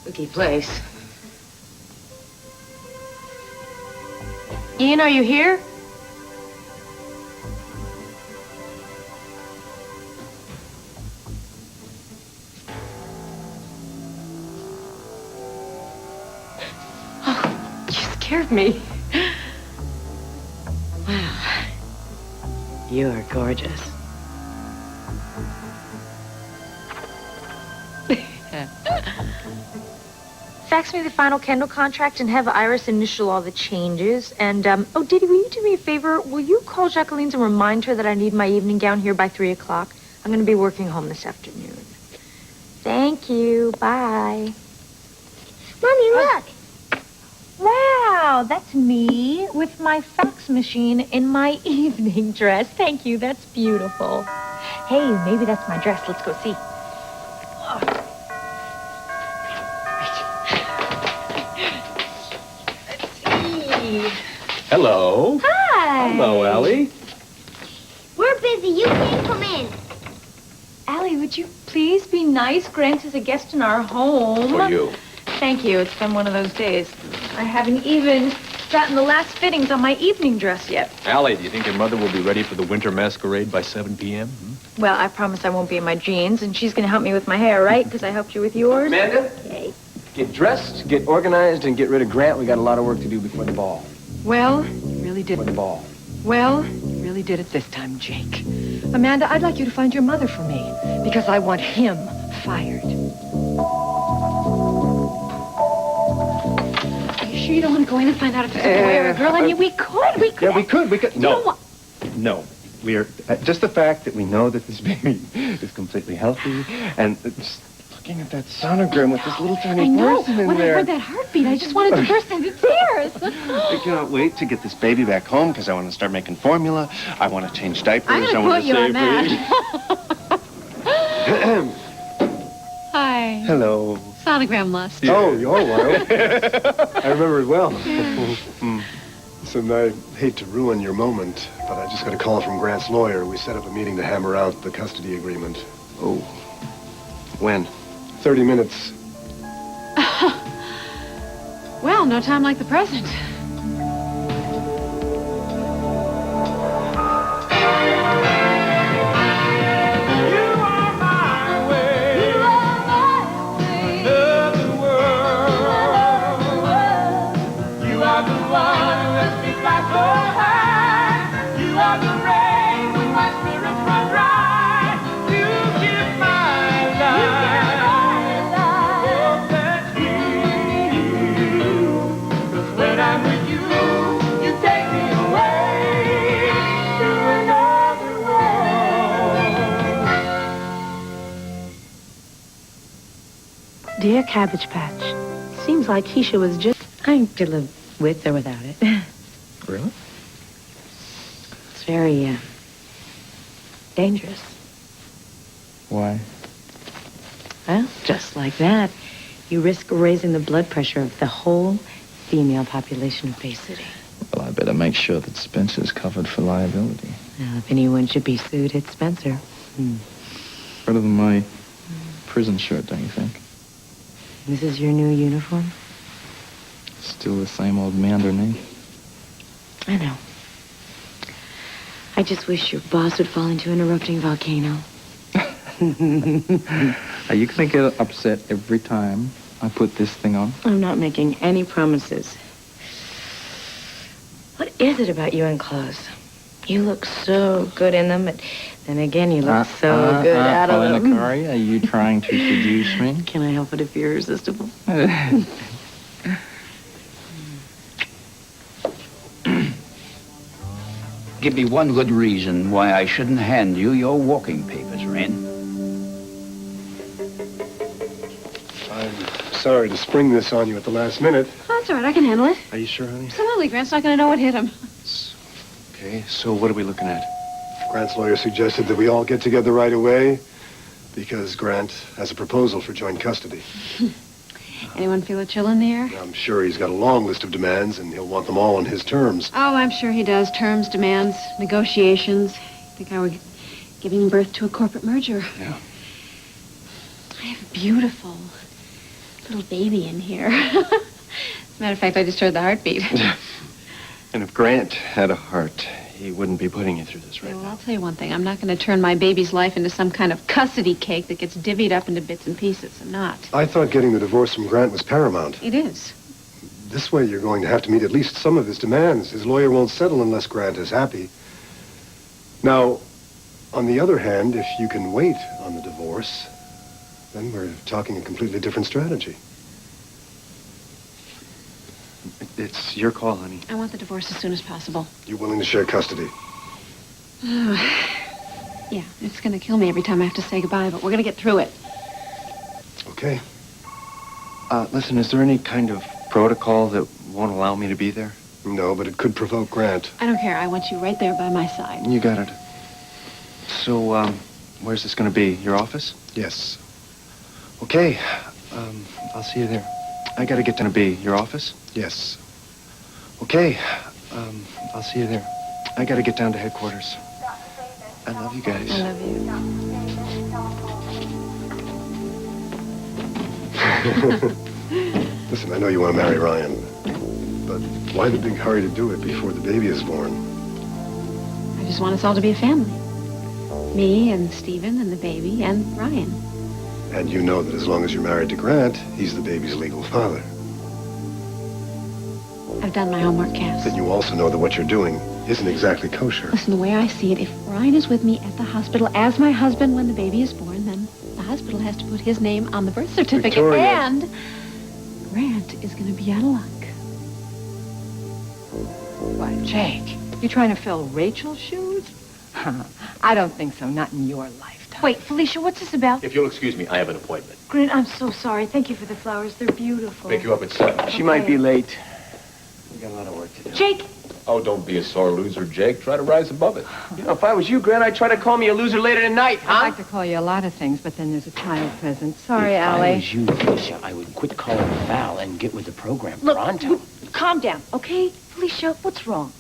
Spooky place. Ian, are you here? Oh, you scared me. Wow. You are gorgeous. Fax me the final Kendall contract and have Iris initial all the changes. And, oh, Diddy, will you do me a favor? Will you call Jacqueline and remind her that I need my evening gown here by 3 o'clock? I'm going to be working home this afternoon. Thank you. Bye. Mommy, look. Wow, that's me with my fax machine in my evening dress. Thank you. That's beautiful. Hey, maybe that's my dress. Let's go see. Hello. Hi. Hello, Allie. We're busy. You can't come in. Allie, would you please be nice? Grant is a guest in our home. For you. Thank you. It's been one of those days. I haven't even gotten the last fittings on my evening dress yet. Allie, do you think your mother will be ready for the winter masquerade by 7 p.m.? Well, I promise I won't be in my jeans, and she's going to help me with my hair, right? Because I helped you with yours. Amanda? Okay. Get dressed, get organized, and get rid of Grant. We got a lot of work to do before the ball. Well, you really did. Before the ball. Well, you really did it this time, Jake. Amanda, I'd like you to find your mother for me, because I want him fired. Are you sure you don't want to go in and find out if it's a boy or a girl? I mean, we could. Yeah, we could. No. No. We are, just the fact that we know that this baby is completely healthy, and just looking at that sonogram with this little tiny person in When there. I heard that heartbeat, I just wanted to burst into tears. I cannot wait to get this baby back home because I want to start making formula. I want to change diapers. I'm going to want quote you on that. Hi. Hello. Sonogram lust. Oh, you're wild. I remember it well. Listen, I hate to ruin your moment, but I just got a call from Grant's lawyer. We set up a meeting to hammer out the custody agreement. Oh. When? 30 minutes. Well, no time like the present. Dear Cabbage Patch, seems like Keisha was just... I could live with or without it. Really? It's very, dangerous. Why? Well, just like that, you risk raising the blood pressure of the whole female population of Bay City. Well, I better make sure that Spencer's covered for liability. Well, if anyone should be sued, it's Spencer. Better than my prison shirt, don't you think? This is your new uniform? Still the same old man underneath. I know. I just wish your boss would fall into an erupting volcano. Are you going to get upset every time I put this thing on? I'm not making any promises. What is it about you in clothes? You look so good in them, but then again, you look so good out of them. Paulina Curry, are you trying to seduce me? Can I help it if you're irresistible? Give me one good reason why I shouldn't hand you your walking papers, Wren. I'm sorry to spring this on you at the last minute. Oh, that's all right. I can handle it. Are you sure, honey? Absolutely. Grant's not going to know what hit him. Okay, so what are we looking at? Grant's lawyer suggested that we all get together right away because Grant has a proposal for joint custody. Anyone feel a chill in the air? I'm sure he's got a long list of demands, and he'll want them all on his terms. Oh, I'm sure he does. Terms, demands, negotiations. I think I were giving birth to a corporate merger. Yeah. I have beautiful, Little baby in here. As a matter of fact, I just heard the heartbeat. And if Grant had a heart, he wouldn't be putting you through this right Well, now. I'll tell you one thing. I'm not going to turn my baby's life into some kind of custody cake that gets divvied up into bits and pieces. I'm not. I thought getting the divorce from Grant was paramount. It is. This way, you're going to have to meet at least some of his demands. His lawyer won't settle unless Grant is happy. Now, on the other hand, if you can wait on the divorce, then we're talking a completely different strategy. It's your call, honey. I want the divorce as soon as possible. You willing to share custody? Yeah, it's going to kill me every time I have to say goodbye, but we're going to get through it. Okay. Listen, is there any kind of protocol that won't allow me to be there? No, but it could provoke Grant. I don't care. I want you right there by my side. You got it. So, where's this going to be? Your office? Yes. Okay. I'll see you there. I got to get to be your office? Yes. Okay. I'll see you there. I got to get down to headquarters. I love you guys. I love you. Listen, I know you want to marry Ryan, but why the big hurry to do it before the baby is born? I just want us all to be a family. Me and Stephen and the baby and Ryan. And you know that as long as you're married to Grant, he's the baby's legal father. I've done my homework, Cass. Then you also know that what you're doing isn't exactly kosher. Listen, the way I see it, if Ryan is with me at the hospital as my husband when the baby is born, then the hospital has to put his name on the birth certificate. Victoria. And Grant is going to be out of luck. Why, Jake, you trying to fill Rachel's shoes? I don't think so, not in your lifetime. Wait, Felicia, what's this about? If you'll excuse me, I have an appointment. Grant, I'm so sorry. Thank you for the flowers. They're beautiful. Pick you up at 7. She might be late. We got a lot of work to do. Jake, Oh, don't be a sore loser, Jake. Try to rise above it. You know, if I was you, Grant, I'd try to call me a loser later tonight, I'd huh? like to call you a lot of things, but then there's a child present. Sorry, If I Allie. was you, Felicia, I would quit calling Val and get with the program look, pronto. calm down, okay? Felicia, what's wrong?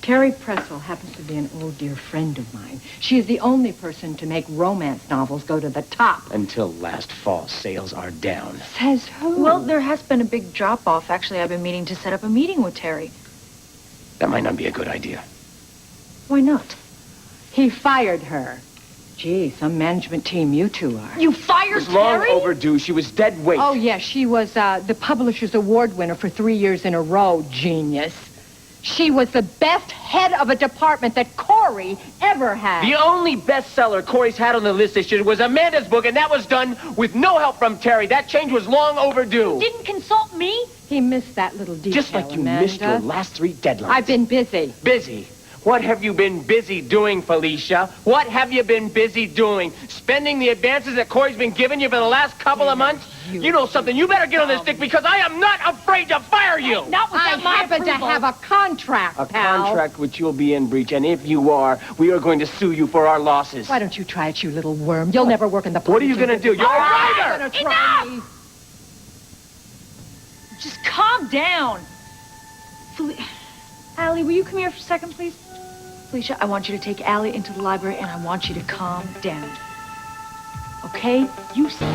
Carrie Pressel happens to be an old dear friend of mine. She is the only person to make romance novels go to the top. Until last fall, sales are down. Says who? Well, there has been a big drop-off. Actually, I've been meaning to set up a meeting with Terry. That might not be a good idea. Why not? He fired her. Gee, some management team you two are. You It fired was long Terry? overdue. She was dead weight. Oh, yes, she was the Publishers Award winner for 3 years in a row, genius. She was the best head of a department that Corey ever had. The only bestseller Corey's had on the list this year was Amanda's book, and that was done with no help from Terry. That change was long overdue. Didn't consult me? He missed that little detail, Just like you Amanda. missed your last 3 deadlines. I've been busy. Busy. What have you been busy doing, Felicia? What have you been busy doing? Spending the advances that Corey's been giving you for the last couple of months? You know something. You better get on this stick because I am not afraid to fire you. Not I without my happen to approval. have a contract, A pal. contract which you'll be in breach, and if you are, we are going to sue you for our losses. Why don't you try it, you little worm? You'll never work in the What are you publishing gonna do? You're a business. writer! You're gonna try me. Just calm down. Allie, will you come here for a second, please? Felicia, I want you to take Allie into the library, and I want you to calm down. Okay? You say.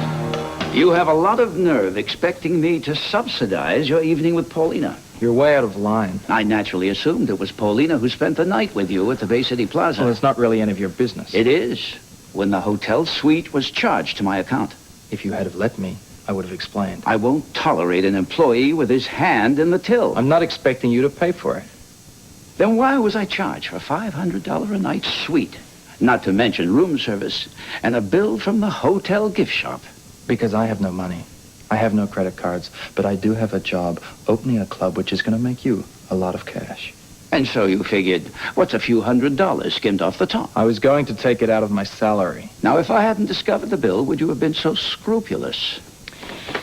You have a lot of nerve expecting me to subsidize your evening with Paulina. You're way out of line. I naturally assumed it was Paulina who spent the night with you at the Bay City Plaza. Well, it's not really any of your business. It is, when the hotel suite was charged to my account. If you had have let me, I would have explained. I won't tolerate an employee with his hand in the till. I'm not expecting you to pay for it. Then why was I charged for a $500 a night suite? Not to mention room service and a bill from the hotel gift shop. Because I have no money. I have no credit cards, but I do have a job opening a club which is going to make you a lot of cash. And so you figured, what's a few $100s skimmed off the top? I was going to take it out of my salary. Now, if I hadn't discovered the bill, would you have been so scrupulous?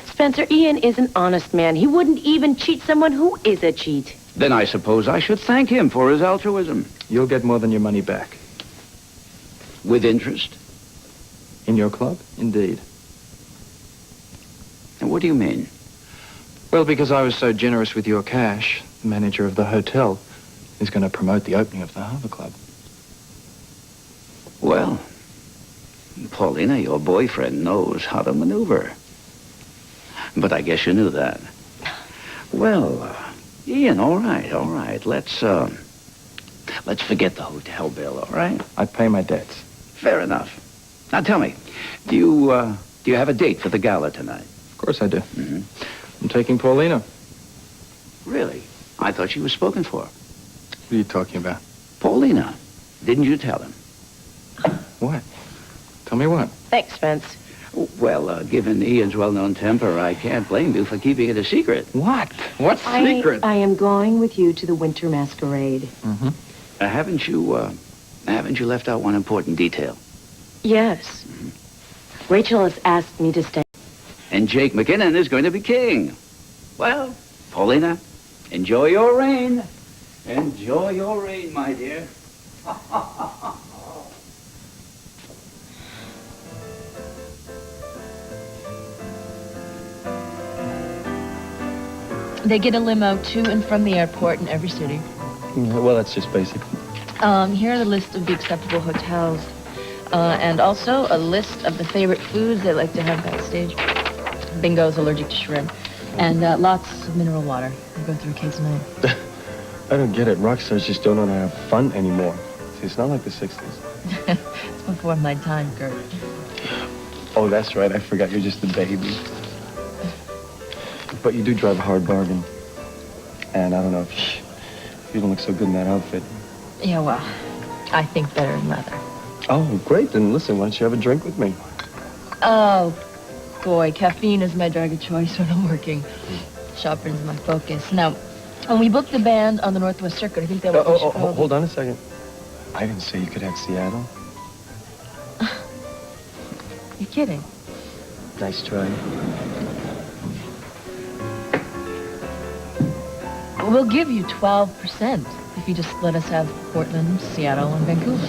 Spencer, Ian is an honest man. He wouldn't even cheat someone who is a cheat. Then I suppose I should thank him for his altruism. You'll get more than your money back. With interest? In your club? Indeed. And what do you mean? Well, because I was so generous with your cash, the manager of the hotel is going to promote the opening of the Harbor Club. Well, Paulina, your boyfriend, knows how to maneuver. But I guess you knew that. Well, Ian, all right. Let's forget the hotel bill, all right? I pay my debts. Fair enough. Now tell me, do you have a date for the gala tonight? Of course I do. Mm-hmm. I'm taking Paulina. Really? I thought she was spoken for. What are you talking about? Paulina. Didn't you tell him? What? Tell me what? Thanks, Spence. Well, given Ian's well-known temper, I can't blame you for keeping it a secret. What? What secret? I am going with you to the winter masquerade. Mm-hmm. Haven't you left out one important detail? Yes. Rachel has asked me to stay. And Jake McKinnon is going to be king. Well, Paulina, enjoy your reign. Enjoy your reign, my dear. They get a limo to and from the airport in every city. Well, that's just basic. Here are the list of the acceptable hotels. And also a list of the favorite foods they like to have backstage. Bingo's allergic to shrimp. And lots of mineral water. I go through a case a night. I don't get it. Rock stars just don't know how to have fun anymore. See, it's not like the 60s. It's before my time, Kurt. Oh, that's right. I forgot you're just a baby. But you do drive a hard bargain. And I don't know if you don't look so good in that outfit. Yeah, well, I think better in leather. Oh, great. Then listen, why don't you have a drink with me? Oh, boy, caffeine is my drug of choice when I'm working. Shopping's my focus. Now, when we booked the band on the Northwest Circuit, I think that was... Hold on a second. I didn't say you could have Seattle. You're kidding. Nice try. We'll give you 12% if you just let us have Portland, Seattle, and Vancouver.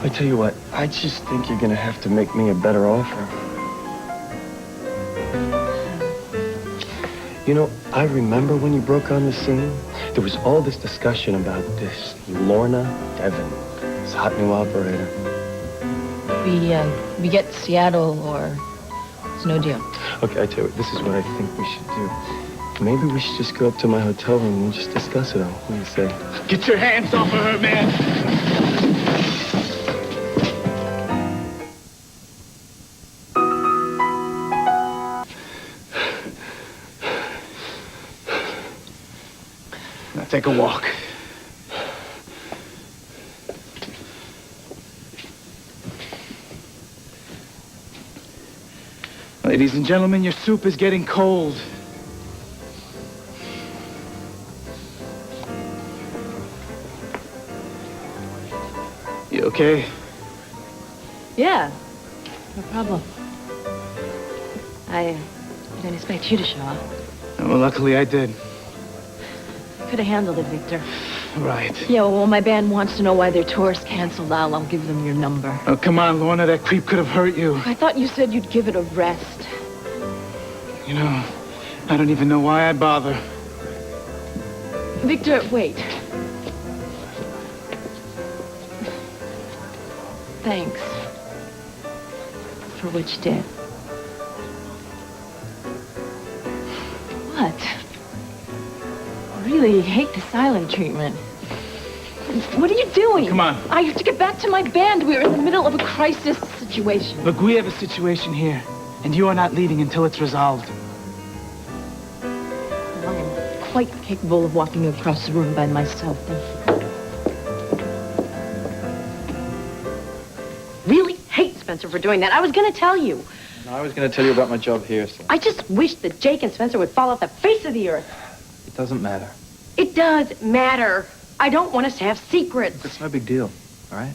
I tell you what, I just think you're gonna have to make me a better offer. You know, I remember when you broke on the scene. There was all this discussion about this Lorna Devon, this hot new operator. We get Seattle or it's no deal. Okay, I tell you what, this is what I think we should do. Maybe we should just go up to my hotel room and just discuss it all. What do you say? Get your hands off of her, man. Now take a walk. Ladies and gentlemen, your soup is getting cold. You okay? Yeah, no problem. I didn't expect you to show up. Well, luckily I did. Could have handled it, Victor. Right. Yeah, well, my band wants to know why their tour's canceled. I'll give them your number. Oh, come on, Lorna, that creep could have hurt you. I thought you said you'd give it a rest. You know, I don't even know why I bother. Victor, wait. Thanks for what you did. What? I really hate the silent treatment. What are you doing? Come on. I have to get back to my band. We're in the middle of a crisis situation. Look, we have a situation here, and you are not leaving until it's resolved. I am quite capable of walking across the room by myself, thank you. Really hate Spencer for doing that. I was going to tell you. No, I was going to tell you about my job here, so I just wish that Jake and Spencer would fall off the face of the earth. it doesn't matter. It does matter. I don't want us to have secrets. It's no big deal, all right?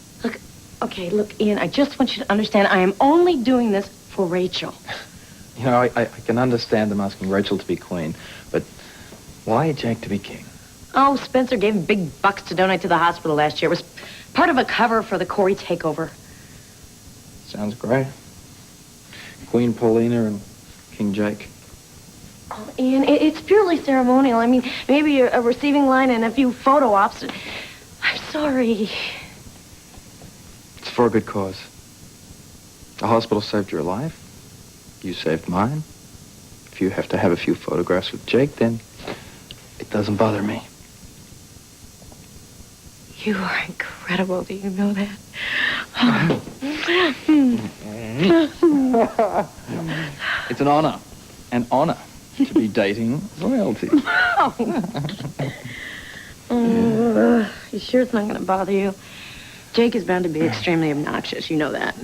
Look, Ian, I just want you to understand I am only doing this for Rachel. You know, I can understand them asking Rachel to be queen, but why Jake to be king? Oh, Spencer gave him big bucks to donate to the hospital last year. It was part of a cover for the Corey takeover. Sounds great. Queen Paulina and King Jake. Oh, Ian, it's purely ceremonial. I mean, maybe a receiving line and a few photo ops. I'm sorry. It's for a good cause. The hospital saved your life. You saved mine. If you have to have a few photographs with Jake, then it doesn't bother me. You are incredible. Do you know that? It's an honor to be dating royalty. You sure it's not going to bother you? Jake is bound to be extremely obnoxious. You know that.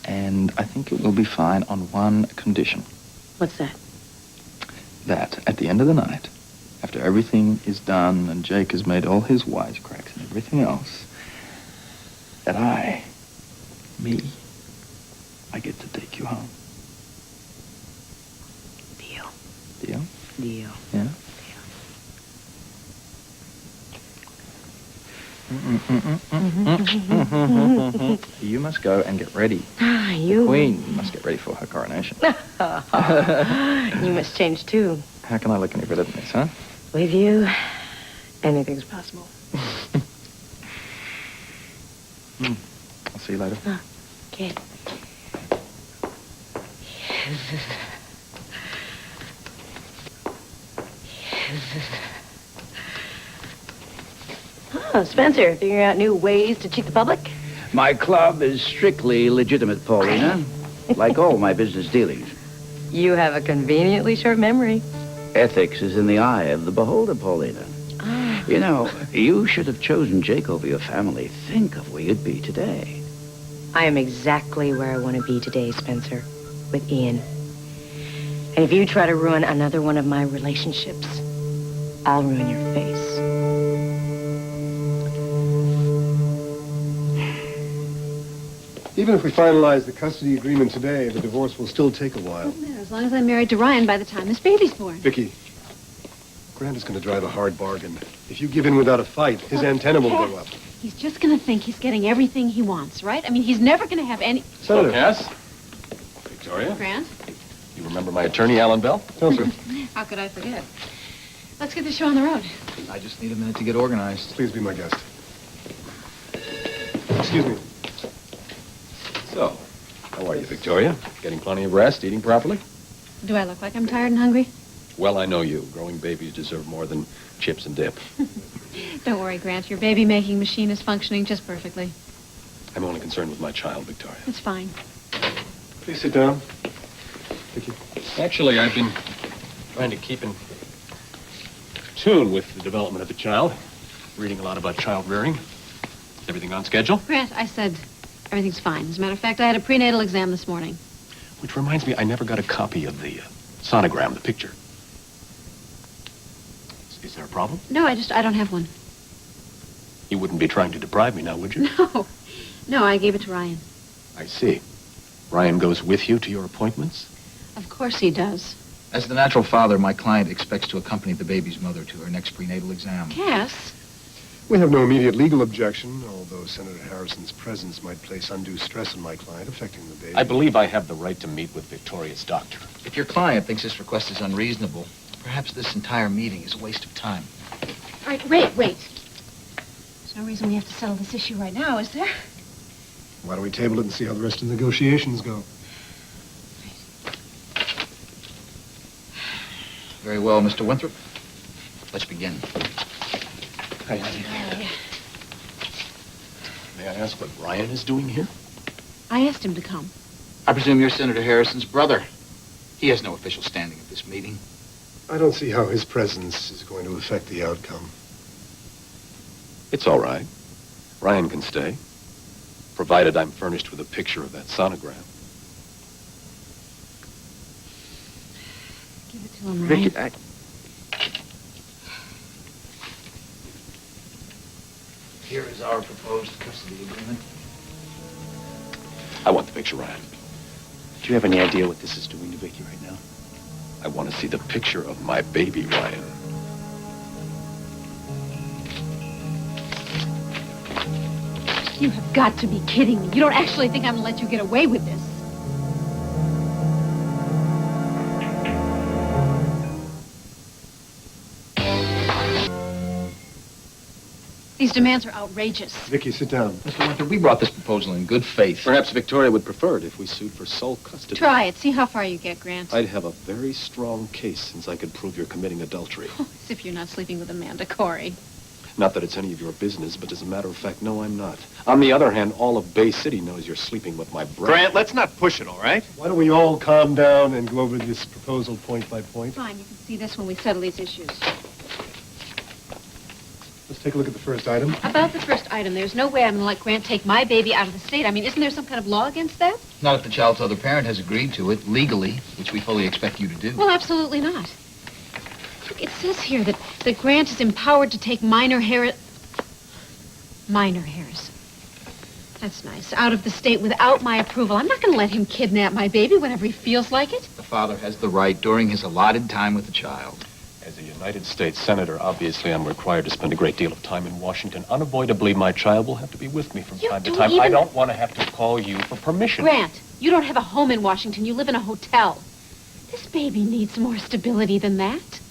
And I think it will be fine on one condition. What's that? That at the end of the night, after everything is done and Jake has made all his wisecracks and everything else, that I get to take you home. Deal. Deal? Deal. Yeah? You must go and get ready. You? The Queen must get ready for her coronation. You must change, too. How can I look any better than this, huh? With you, anything's possible. I'll see you later. Okay. Oh, Spencer, figuring out new ways to cheat the public? My club is strictly legitimate, Paulina, like all my business dealings. You have a conveniently short memory. Ethics is in the eye of the beholder, Paulina. You know, you should have chosen Jake over your family. Think of where you'd be today. I am exactly where I want to be today, Spencer, with Ian. And if you try to ruin another one of my relationships, I'll ruin your face. Even if we finalize the custody agreement today, the divorce will still take a while. As long as I'm married to Ryan by the time this baby's born. Vicky, Grant is going to drive a hard bargain. If you give in without a fight, his antenna will go up. He's just going to think he's getting everything he wants, right? I mean, he's never going to have any... Senator. Yes? Victoria? Grant? You remember my attorney, Alan Bell? No, sir. How could I forget? Let's get the show on the road. I just need a minute to get organized. Please be my guest. Excuse me. So, how are you, Victoria? Getting plenty of rest, eating properly? Do I look like I'm tired and hungry? Well, I know you. Growing babies deserve more than chips and dip. Don't worry, Grant. Your baby-making machine is functioning just perfectly. I'm only concerned with my child, Victoria. It's fine. Please sit down. Vicky. Actually, I've been trying to keep in tune with the development of the child. Reading a lot about child rearing. Is everything on schedule? Grant, I said everything's fine. As a matter of fact, I had a prenatal exam this morning. Which reminds me, I never got a copy of the sonogram, the picture. Is there a problem? No, I don't have one. You wouldn't be trying to deprive me now, would you? No. No, I gave it to Ryan. I see. Ryan goes with you to your appointments? Of course he does. As the natural father, my client expects to accompany the baby's mother to her next prenatal exam. Cass? We have no immediate legal objection, although Senator Harrison's presence might place undue stress on my client, affecting the baby. I believe I have the right to meet with Victoria's doctor. If your client thinks this request is unreasonable, perhaps this entire meeting is a waste of time. All right, wait. There's no reason we have to settle this issue right now, is there? Why don't we table it and see how the rest of the negotiations go? Very well, Mr. Winthrop. Let's begin. Hi, honey. May I ask what Ryan is doing here? I asked him to come. I presume you're Senator Harrison's brother. He has no official standing at this meeting. I don't see how his presence is going to affect the outcome. It's all right. Ryan can stay, provided I'm furnished with a picture of that sonogram. Give it to him, Ryan. Vicky, Here is our proposed custody agreement. I want the picture, Ryan. Do you have any idea what this is doing to Vicky right now? I want to see the picture of my baby, Ryan. You have got to be kidding me. You don't actually think I'm going to let you get away with this? These demands are outrageous. Vicky, sit down. Mr. Winter, we brought this proposal in good faith. Perhaps Victoria would prefer it if we sued for sole custody. Try it. See how far you get, Grant. I'd have a very strong case since I could prove you're committing adultery. As if you're not sleeping with Amanda Corey. Not that it's any of your business, but as a matter of fact, no, I'm not. On the other hand, all of Bay City knows you're sleeping with my brother. Grant, let's not push it, all right? Why don't we all calm down and go over this proposal point by point? Fine, you can see this when we settle these issues. Let's take a look at the first item. About the first item, there's no way I'm going to let Grant take my baby out of the state. I mean, isn't there some kind of law against that? Not if the child's other parent has agreed to it, legally, which we fully expect you to do. Well, absolutely not. Look, it says here that Grant is empowered to take minor hairs. That's nice. Out of the state without my approval. I'm not going to let him kidnap my baby whenever he feels like it. The father has the right during his allotted time with the child. As a United States Senator, obviously I'm required to spend a great deal of time in Washington. Unavoidably, my child will have to be with me from time to time. I don't want to have to call you for permission. Grant, you don't have a home in Washington. You live in a hotel. This baby needs more stability than that.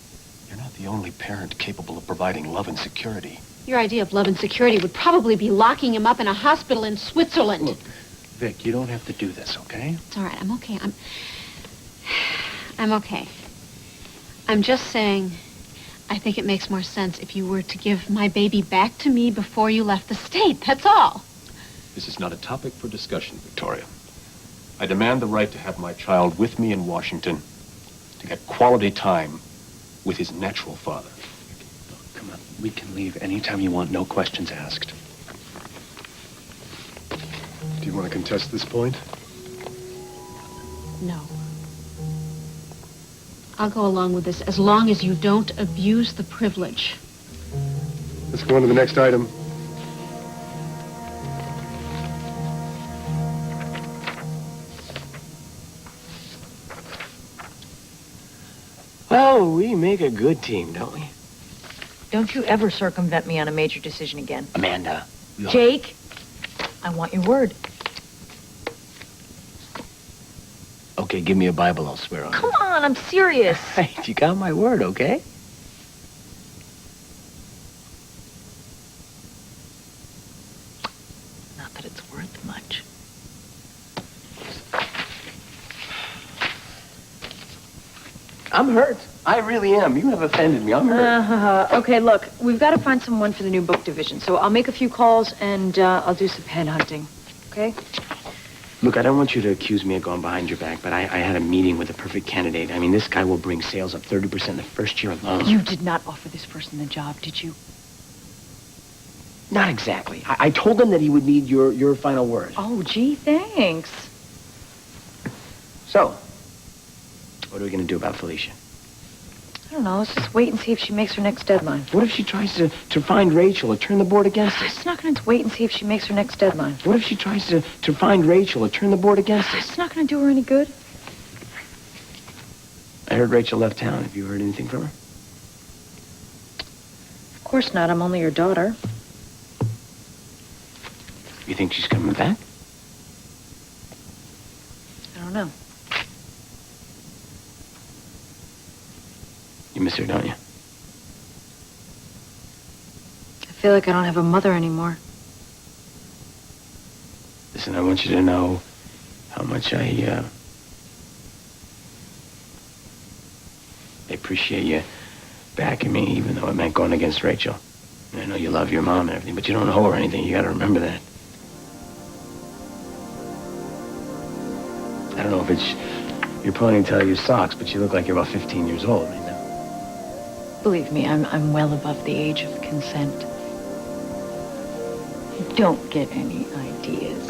You're not the only parent capable of providing love and security. Your idea of love and security would probably be locking him up in a hospital in Switzerland. Look, Vic, you don't have to do this, okay? It's all right. I'm okay. I'm okay. I'm just saying, I think it makes more sense if you were to give my baby back to me before you left the state. That's all. This is not a topic for discussion, Victoria. I demand the right to have my child with me in Washington to get quality time with his natural father. Look, come on. We can leave anytime you want, no questions asked. Do you want to contest this point? No. I'll go along with this as long as you don't abuse the privilege. Let's go on to the next item. Well, we make a good team, don't we? Don't you ever circumvent me on a major decision again. Amanda. Jake, I want your word. Okay, give me a Bible, I'll swear on it. Come on, I'm serious. Hey, you got my word, okay? Not that it's worth much. I'm hurt. I really am. You have offended me. I'm hurt. Okay, look, we've got to find someone for the new book division, so I'll make a few calls and I'll do some head hunting, okay? Look, I don't want you to accuse me of going behind your back, but I had a meeting with a perfect candidate. I mean, this guy will bring sales up 30% in the first year alone. You did not offer this person the job, did you? Not exactly. I told him that he would need your final word. Oh, gee, thanks. So, what are we going to do about Felicia? I don't know, let's just wait and see if she makes her next deadline. What if she tries to find Rachel or turn the board against I'm us? just not going to wait and see if she makes her next deadline. What if she tries to find Rachel or turn the board against us? It's not going to do her any good. I heard Rachel left town. Have you heard anything from her? Of course not, I'm only your daughter. You think she's coming back? I don't know. You miss her, don't you? I feel like I don't have a mother anymore. Listen, I want you to know how much I appreciate you backing me, even though it meant going against Rachel. And I know you love your mom and everything, but you don't owe her anything. You gotta remember that. I don't know if it's your ponytail or your socks, but you look like you're about 15 years old right now. Believe me, I'm well above the age of consent. Don't get any ideas.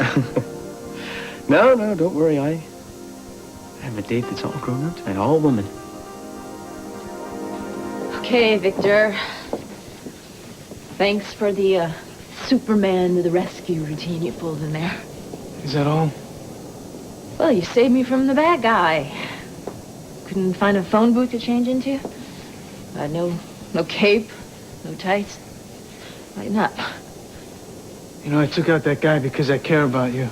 No, don't worry. I have a date that's all grown up tonight, all woman. Okay, Victor. Thanks for the Superman to the rescue routine you pulled in there. Is that all? Well, you saved me from the bad guy. Couldn't find a phone booth to change into? No cape, no tights. Lighten up. You know, I took out that guy because I care about you.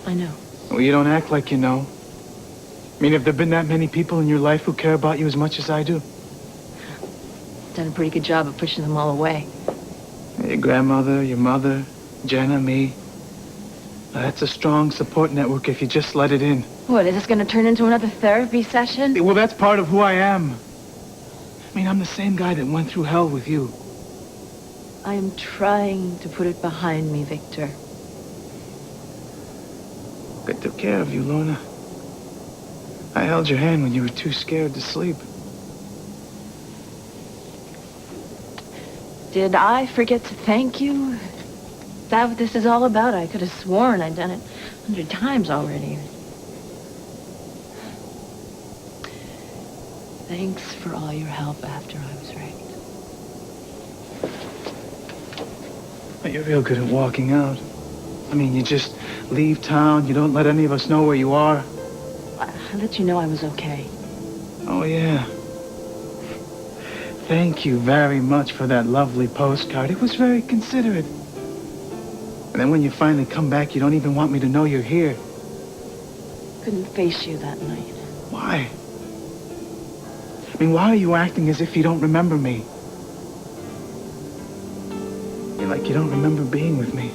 I know. Well, you don't act like you know. I mean, have there been that many people in your life who care about you as much as I do? Done a pretty good job of pushing them all away. Your grandmother, your mother, Jenna, me. That's a strong support network if you just let it in. What, is this going to turn into another therapy session? Well, that's part of who I am. I mean, I'm the same guy that went through hell with you. I am trying to put it behind me, Victor. I took care of you, Lorna. I held your hand when you were too scared to sleep. Did I forget to thank you? Is that what this is all about? I could have sworn I'd done it 100 times already. Thanks for all your help after I was raped. But you're real good at walking out. I mean, you just leave town, you don't let any of us know where you are. I let you know I was okay. Oh, yeah. Thank you very much for that lovely postcard. It was very considerate. And then when you finally come back, you don't even want me to know you're here. Couldn't face you that night. Why? I mean, why are you acting as if you don't remember me? You're like you don't remember being with me.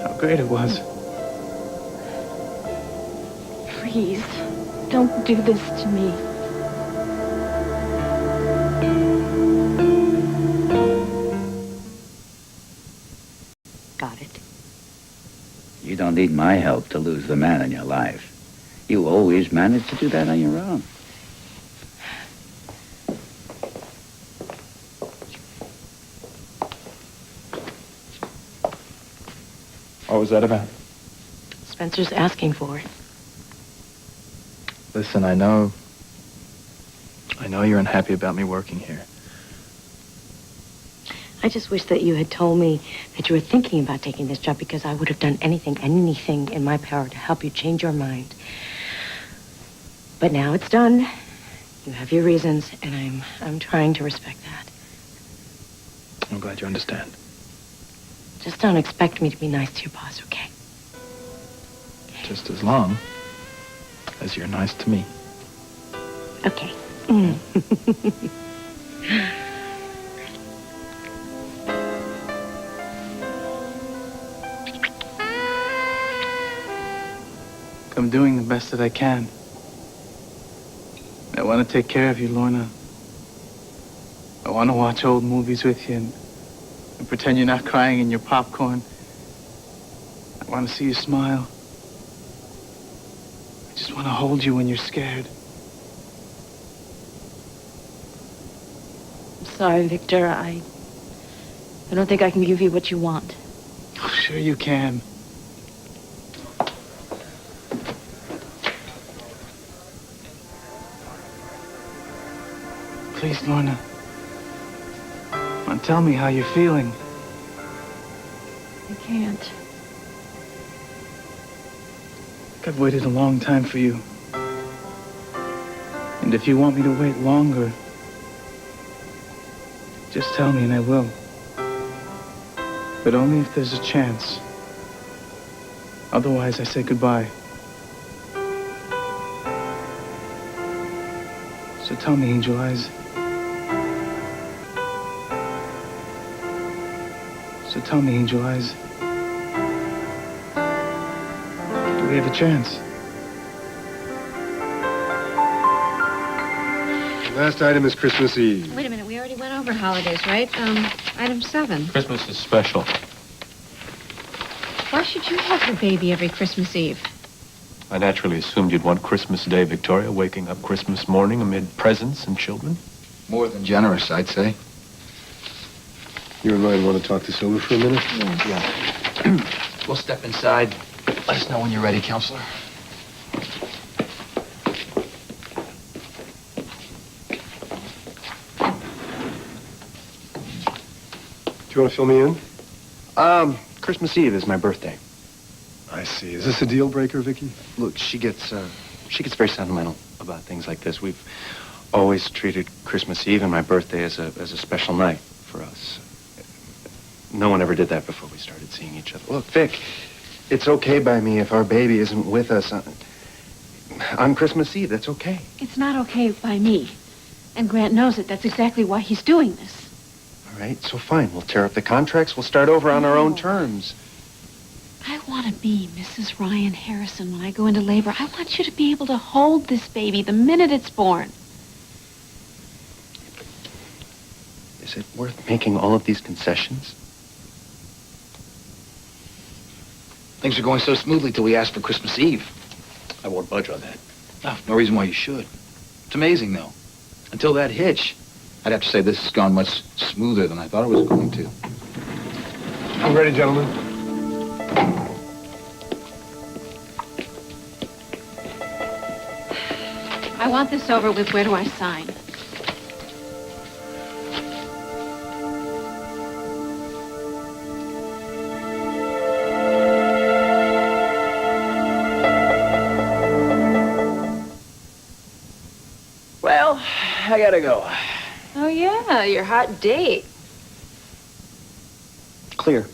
How great it was. Please, don't do this to me. Got it. You don't need my help to lose the man in your life. You always manage to do that on your own. What was that about? Spencer's asking for it. Listen, I know you're unhappy about me working here. I just wish that you had told me that you were thinking about taking this job, because I would have done anything in my power to help you change your mind. But now it's done. You have your reasons, and I'm trying to respect that. I'm glad you understand. Just don't expect me to be nice to your boss, okay? Just as long as you're nice to me. Okay. I'm doing the best that I can. I want to take care of you, Lorna. I want to watch old movies with you and pretend you're not crying in your popcorn. I want to see you smile. I just want to hold you when you're scared. I'm sorry, Victor. I don't think I can give you what you want. Oh, sure you can. Please, Lorna. Come on, tell me how you're feeling. I can't. I've waited a long time for you. And if you want me to wait longer, just tell me and I will. But only if there's a chance. Otherwise, I say goodbye. So tell me, Angel Eyes. So tell me, Angel Eyes. Do we have a chance? Last item is Christmas Eve. Wait a minute, we already went over holidays, right? Item 7. Christmas is special. Why should you have your baby every Christmas Eve? I naturally assumed you'd want Christmas Day, Victoria, waking up Christmas morning amid presents and children. More than generous, I'd say. You and Ryan want to talk this over for a minute? Yeah. We'll step inside. Let us know when you're ready, Counselor. Do you want to fill me in? Christmas Eve is my birthday. I see. Is this a deal breaker, Vicky? Look, she gets very sentimental about things like this. We've always treated Christmas Eve and my birthday as a special night for us. No one ever did that before we started seeing each other. Look, Vic, it's okay by me if our baby isn't with us on Christmas Eve. That's okay. It's not okay by me. And Grant knows it. That's exactly why he's doing this. All right, so fine. We'll tear up the contracts. We'll start over on our own terms. I want to be Mrs. Ryan Harrison when I go into labor. I want you to be able to hold this baby the minute it's born. Is it worth making all of these concessions? Things are going so smoothly till we ask for Christmas Eve. I won't budge on that. Oh, no reason why you should. It's amazing, though. Until that hitch, I'd have to say this has gone much smoother than I thought it was going to. I'm ready, gentlemen. I want this over with. Where do I sign? Well, I gotta go. Oh, yeah, your hot date. Clear.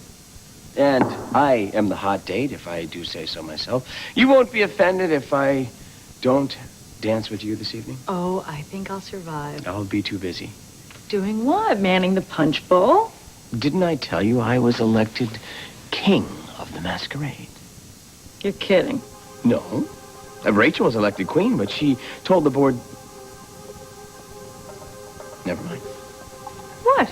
And I am the hot date, if I do say so myself. You won't be offended if I don't dance with you this evening? Oh, I think I'll survive. I'll be too busy. Doing what? Manning the punch bowl? Didn't I tell you I was elected king of the masquerade? You're kidding. No. Rachel was elected queen, but she told the board... Never mind. What?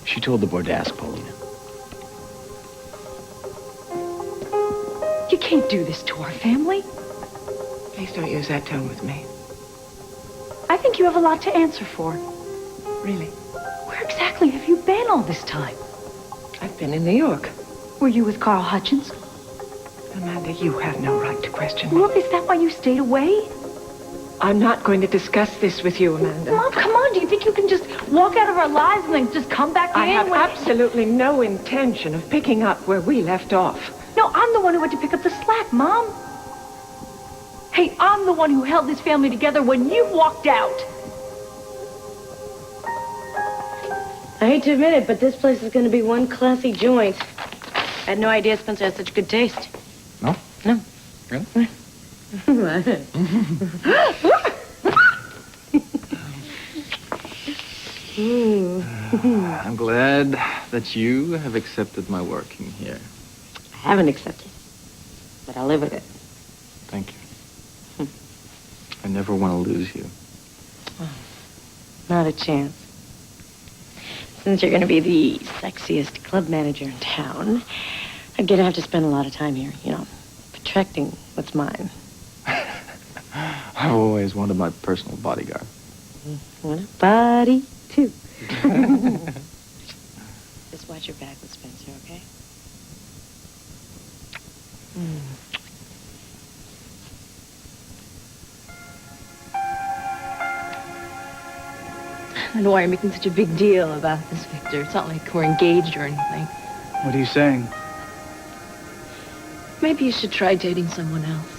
She told the board to ask Paulina. You can't do this to our family. Please don't use that tone with me. I think you have a lot to answer for. Really? Where exactly have you been all this time? I've been in New York. Were you with Carl Hutchins? Amanda, you have no right to question me. Well, is that why you stayed away? I'm not going to discuss this with you, Amanda. Mom, come on. Do you think you can just walk out of our lives and then just come back I in? have absolutely no intention of picking up where we left off. No, I'm the one who had to pick up the slack, Mom. Hey, I'm the one who held this family together when you walked out. I hate to admit it, but this place is going to be one classy joint. I had no idea Spencer had such good taste. No? No. Really? I'm glad that you have accepted my working here. I haven't accepted, but I'll live with it. Thank you. I never want to lose you. Not a chance. Since you're going to be the sexiest club manager in town, I'm going to have to spend a lot of time here, you know, protecting what's mine. I've always wanted my personal bodyguard. Want a body, too. Just watch your back with Spencer, okay? I don't know why you're making such a big deal about this, Victor. It's not like we're engaged or anything. What are you saying? Maybe you should try dating someone else.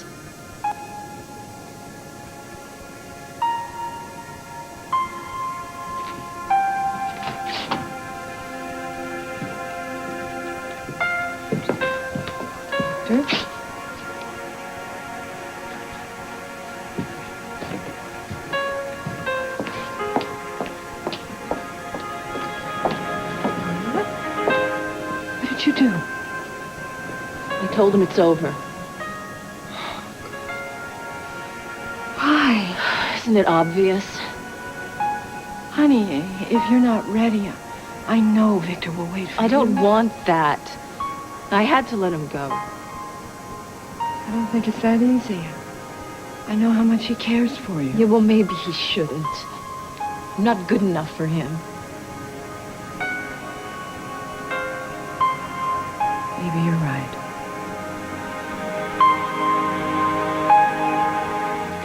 What did you do? I told him it's over. Why? Isn't it obvious? Honey, if you're not ready, I know Victor will wait for you. I don't want that. I had to let him go. I don't think it's that easy. I know how much he cares for you. Yeah, well, maybe he shouldn't. I'm not good enough for him. Maybe you're right.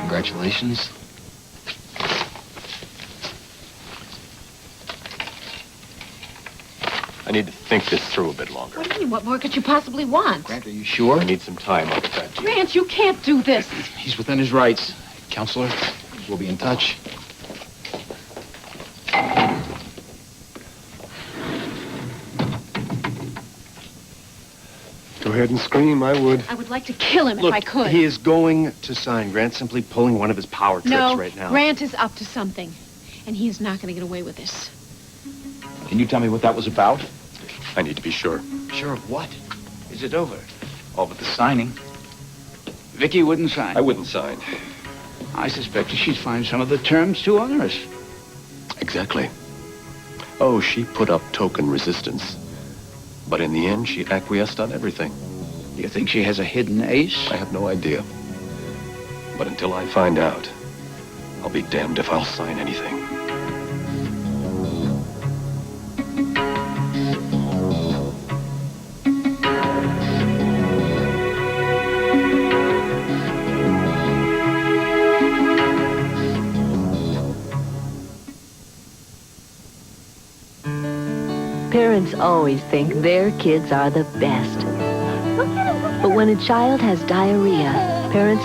Congratulations. I need to think this through a bit longer. What do you mean? What more could you possibly want? Grant, are you sure? I need some time. I'll get back to you. Grant, you can't do this. He's within his rights. Counselor, we'll be in touch. Go ahead and scream, I would. I would like to kill him Look, if I could. he is going to sign. Grant's simply pulling one of his power tricks No, right now. Grant is up to something. and he is not going to get away with this. Can you tell me what that was about? I need to be sure. Sure of what? Is it over? All but the signing. Vicky wouldn't sign. I wouldn't sign. I suspected she'd find some of the terms too onerous. Exactly. Oh, she put up token resistance. But in the end, she acquiesced on everything. Do you think she has a hidden ace? I have no idea. But until I find out, I'll be damned if I'll sign anything. Parents always think their kids are the best. But when a child has diarrhea, parents